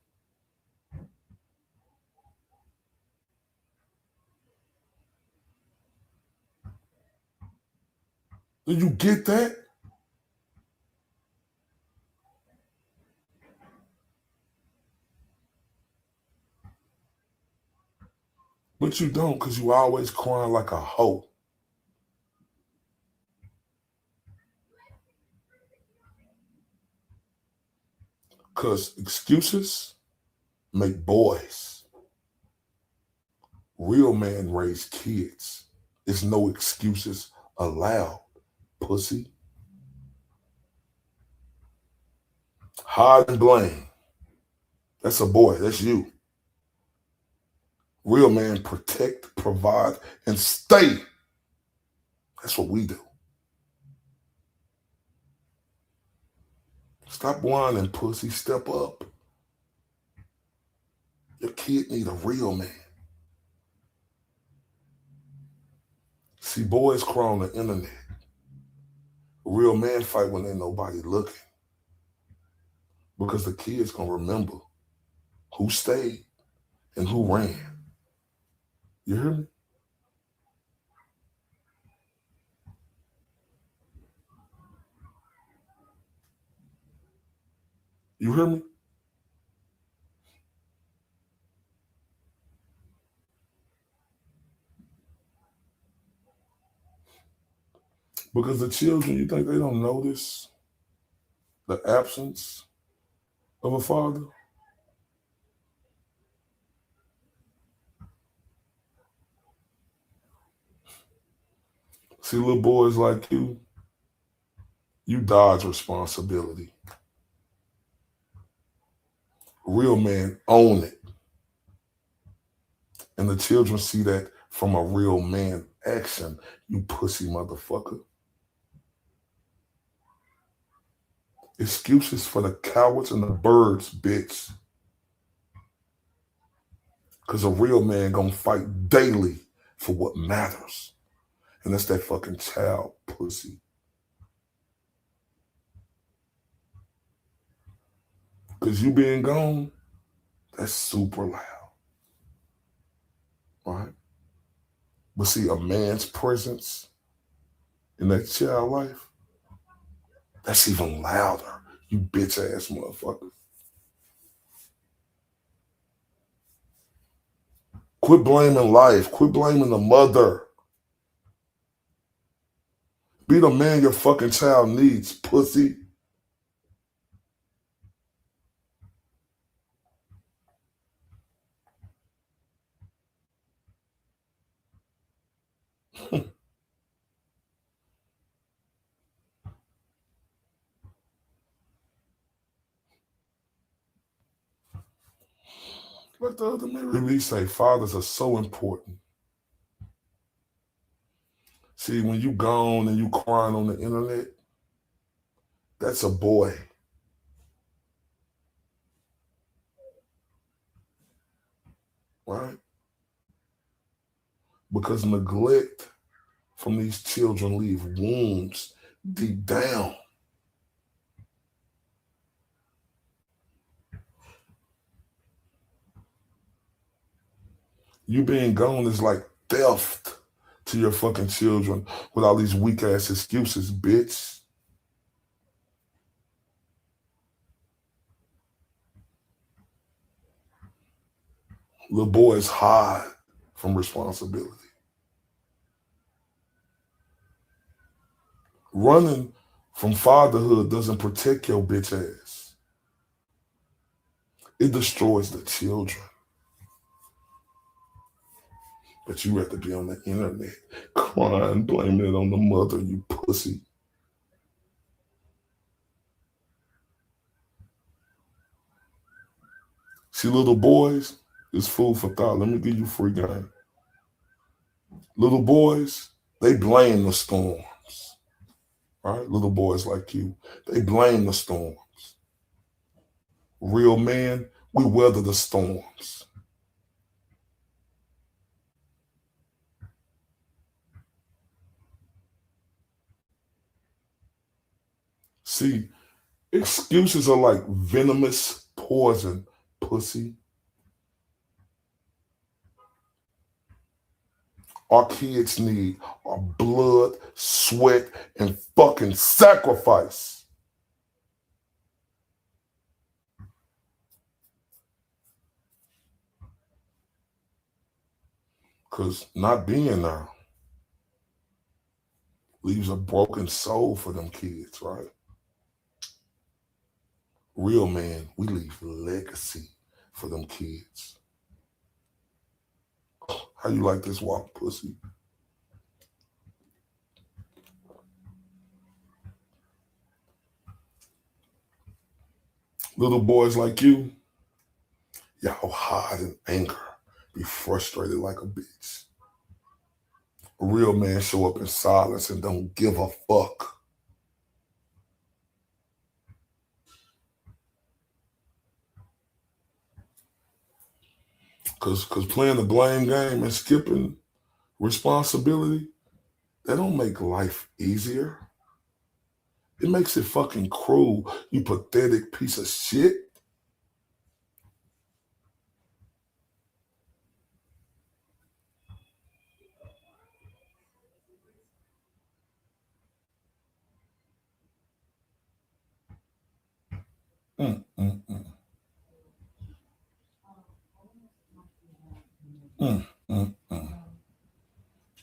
Do you get that? But you don't, because you always crying like a hoe. Because excuses make boys. Real men raise kids. There's no excuses allowed, pussy. Hide and blame. That's a boy. That's you. Real men protect, provide, and stay. That's what we do. Stop whining, pussy. Step up. Your kid need a real man. See, boys cry on the internet. A real man fight when ain't nobody looking. Because the kid's gonna remember who stayed and who ran. You hear me? You hear me? Because the children, you think they don't notice the absence of a father? See, little boys like you dodge responsibility. Real men own it. And the children see that from a real man action, you pussy motherfucker. Excuses for the cowards and the birds, bitch. Because a real man gonna fight daily for what matters. And that's that fucking child pussy. Because you being gone, that's super loud. Right? But see, a man's presence in that child life, that's even louder, you bitch ass motherfucker. Quit blaming life. Quit blaming the mother. Be the man your fucking child needs, pussy. What the other man really say? Fathers are so important. See, when you gone and you crying on the internet, that's a boy. Right? Because neglect from these children leave wounds deep down. You being gone is like theft to your fucking children with all these weak ass excuses, bitch. Little boys hide from responsibility. Running from fatherhood doesn't protect your bitch ass. It destroys the children. But you have to be on the internet crying, blaming it on the mother, you pussy. See, little boys, it's food for thought. Let me give you free game. Little boys, they blame the storms, right? Little boys like you, they blame the storms. Real men, we weather the storms. See, excuses are like venomous poison, pussy. Our kids need our blood, sweat, and fucking sacrifice. Because not being there leaves a broken soul for them kids, right? Real men, we leave legacy for them kids. How you like this walk, pussy? Little boys like you, y'all hide in anger, be frustrated like a bitch. A real man show up in silence and don't give a fuck. Cause playing the blame game and skipping responsibility, that don't make life easier. It makes it fucking cruel, you pathetic piece of shit.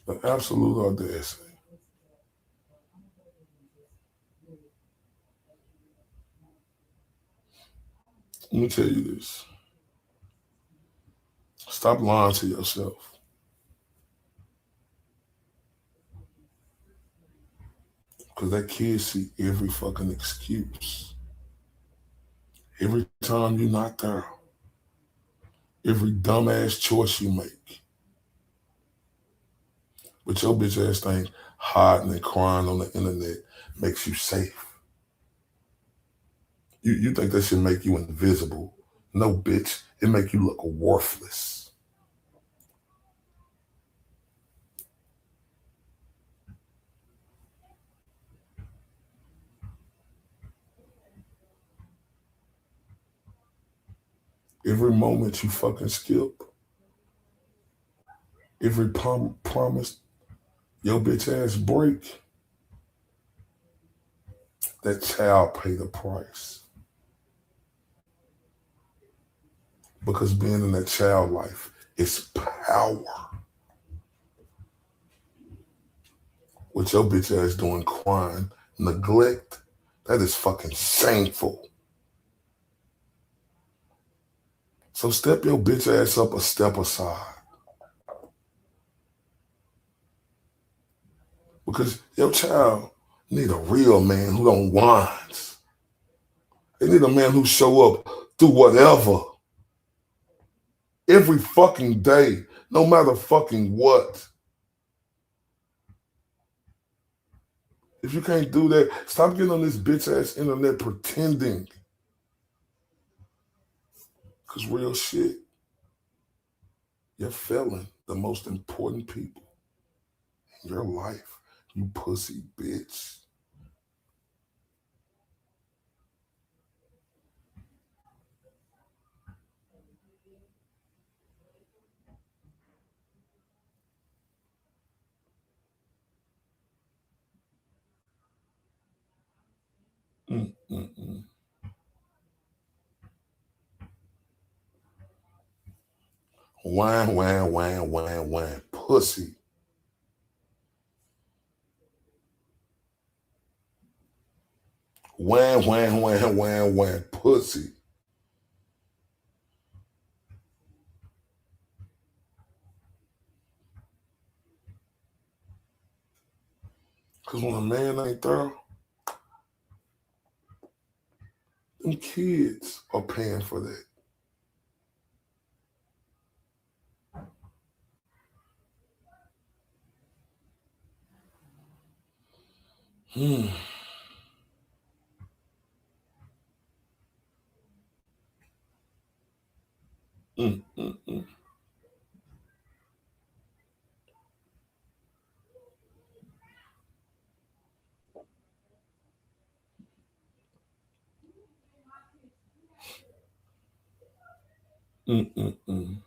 The absolute audacity. Let me tell you this. Stop lying to yourself. Because that kid see every fucking excuse. Every time you're not there. Every dumbass choice you make. But your bitch ass thing hiding and crying on the internet makes you safe. You think that should make you invisible. No, bitch. It make you look worthless. Every moment you fucking skip, every promise your bitch ass break, that child pay the price. Because being in that child life is power. What your bitch ass doing crying, neglect, that is fucking shameful. So step your bitch ass up a step aside. Because your child need a real man who don't whine. They need a man who show up through whatever. Every fucking day, no matter fucking what. If you can't do that, stop getting on this bitch ass internet pretending. Because real shit, you're failing the most important people in your life, you pussy bitch. Wham, pussy. Wham, pussy. Because when a man ain't there, them kids are paying for that. Hmm. Mm, mm, mm. Mm, mm, mm.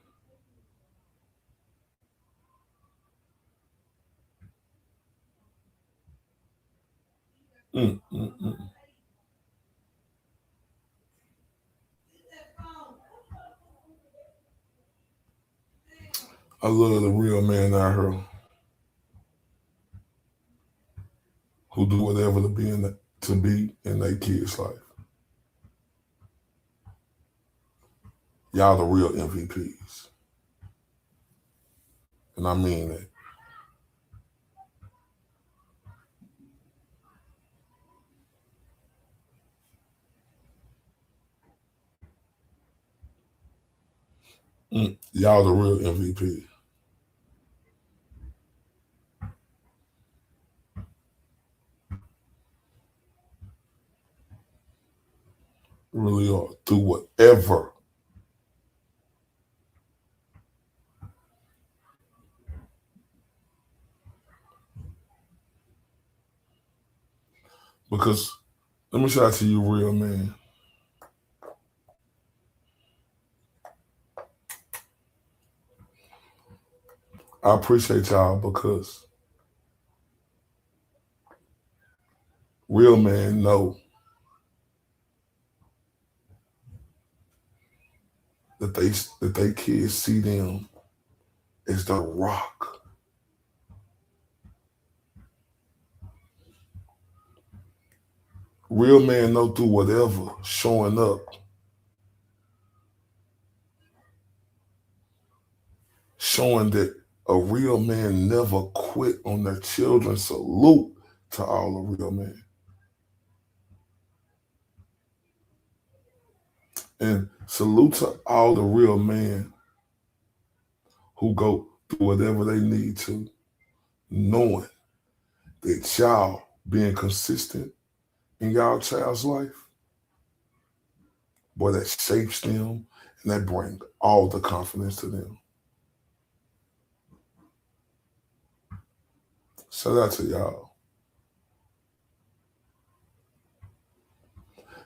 Mm, mm, mm. I love the real man out here who do whatever to be in their kids' life. Y'all the real MVPs. And I mean that. Y'all the real MVP. Really are. Do whatever. Because let me shout out to you, real man. I appreciate y'all because real men know that they kids see them as the rock. Real men know through whatever, showing up, showing that a real man never quit on their children. Salute to all the real men. And salute to all the real men who go through whatever they need to, knowing that y'all being consistent in y'all child's life, boy, that shapes them and that brings all the confidence to them. Shout out to y'all.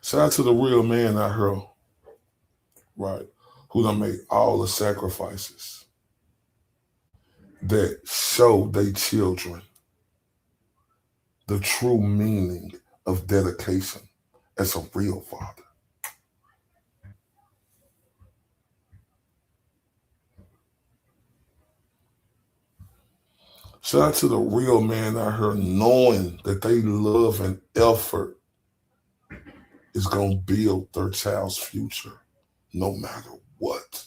Shout out to the real man out here, right, who done made all the sacrifices that show their children the true meaning of dedication as a real father. Shout out to the real man out here knowing that they love and effort is going to build their child's future no matter what.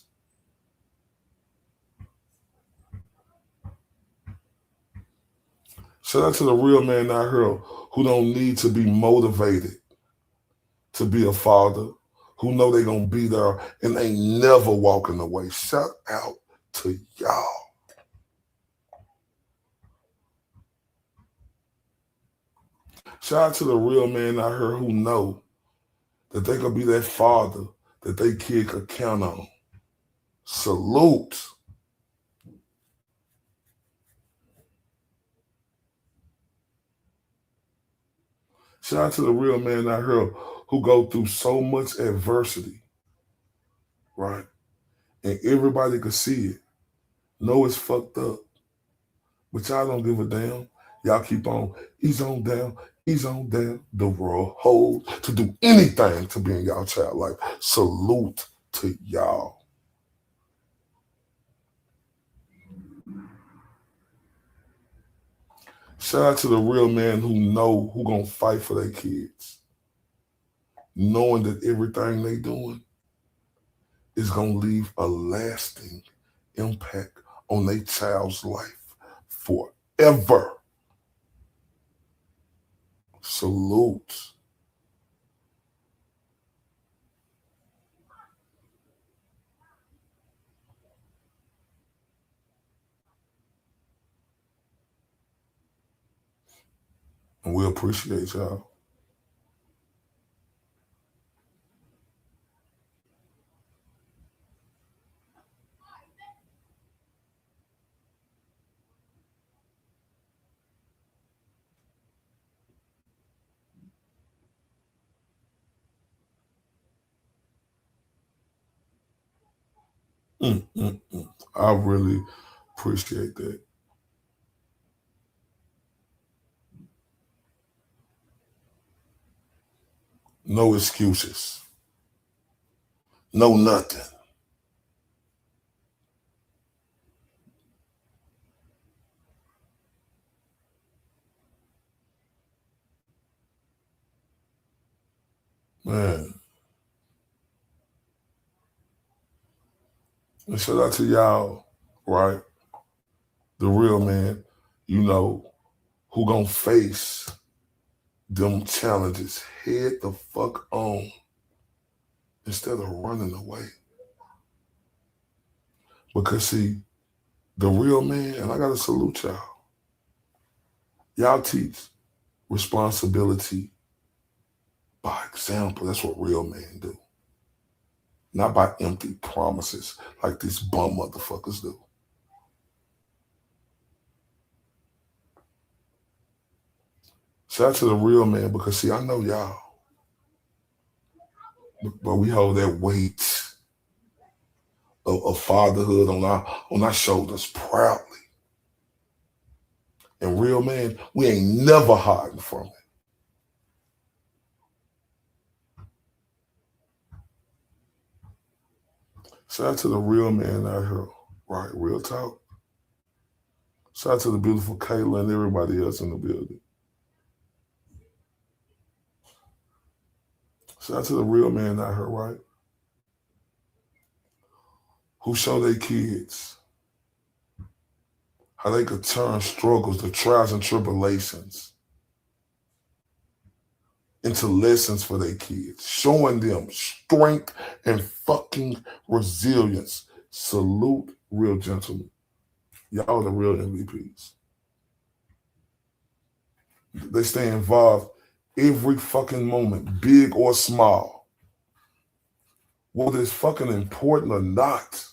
Shout out to the real man out here who don't need to be motivated to be a father, who know they're going to be there and ain't never walking away. Shout out to y'all. Shout out to the real man out here who know that they could be that father that they kid could count on. Salute. Shout out to the real man out here who go through so much adversity, right? And everybody could see it. Know it's fucked up. But y'all don't give a damn. Y'all keep on, he's on down. The world holds to do anything to be in y'all child life. Salute to y'all. Shout out to the real man who know who gonna fight for their kids, knowing that everything they doing is gonna leave a lasting impact on their child's life forever. Salute. And we appreciate y'all. I really appreciate that. No excuses. No nothing. Man. And shout out to y'all, right? The real man, you know, who gonna face them challenges head the fuck on instead of running away. Because see, the real man, and I gotta salute y'all. Y'all teach responsibility by example. That's what real men do. Not by empty promises like these bum motherfuckers do. Shout out to the real man because, see, I know y'all, but we hold that weight of fatherhood on our shoulders proudly. And real man, we ain't never hiding from it. Shout out to the real man out here, right? Real talk. Shout out to the beautiful Kayla and everybody else in the building. Shout out to the real man out here, right? Who show their kids how they could turn struggles, the trials and tribulations into lessons for their kids, showing them strength and fucking resilience. Salute, real gentlemen. Y'all the real MVPs. They stay involved every fucking moment, big or small. Whether it's fucking important or not.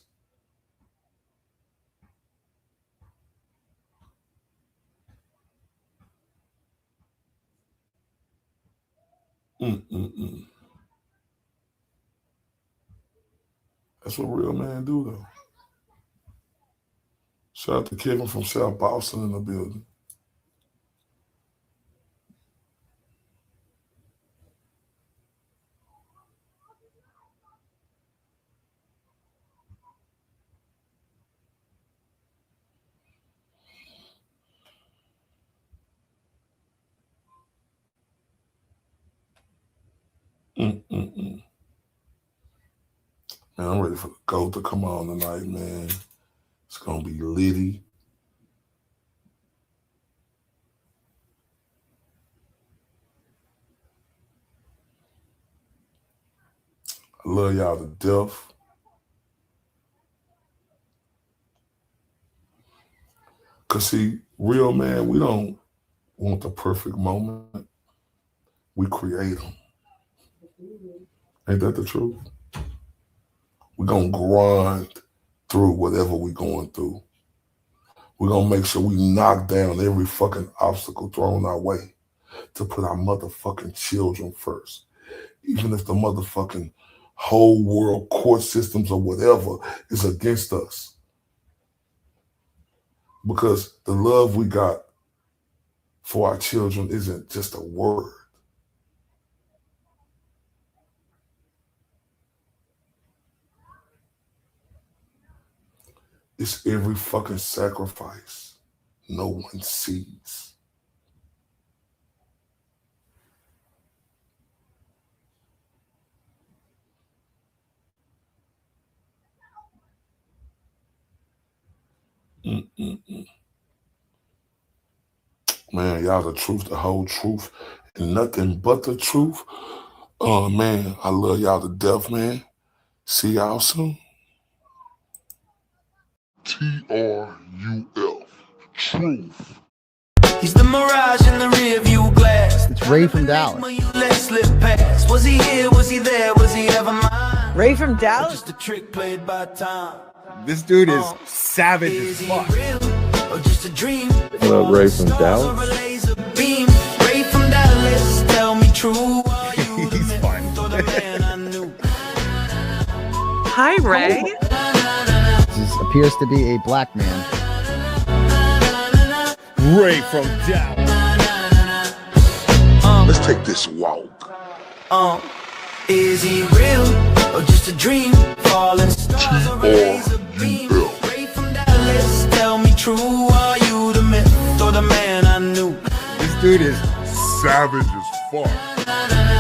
That's what real men do, though. Shout out to Kevin from South Boston in the building. Man, I'm ready for the GOAT to come on tonight, man. It's going to be litty. I love y'all to death. Because, see, real man, we don't want the perfect moment. We create them. Ain't that the truth? We're going to grind through whatever we're going through. We're going to make sure we knock down every fucking obstacle thrown our way to put our motherfucking children first. Even if the motherfucking whole world court systems or whatever is against us. Because the love we got for our children isn't just a word. It's every fucking sacrifice no one sees. Man, y'all the truth, the whole truth, and nothing but the truth. Oh, man, I love y'all to death, man. See y'all soon. TRUF, truth. He's the mirage in the rear view glass. Ray from Dallas. Let's slip past. Was he here? Was he there? Was he ever mine? Ray from Dallas? Just a trick played by time. This dude is savage Is as he fuck. real or just a dream? What up, Ray from Dallas? Ray from Dallas, tell me true. Are you the He's man fun. or the man I knew? Hi, Ray. This appears to be a black man. Ray from Dallas. Let's take this walk. Is he real or just a dream? Falling stars or a laser beam? Ray from Dallas, tell me true. Are you the myth or the man I knew? This dude is Savage as fuck.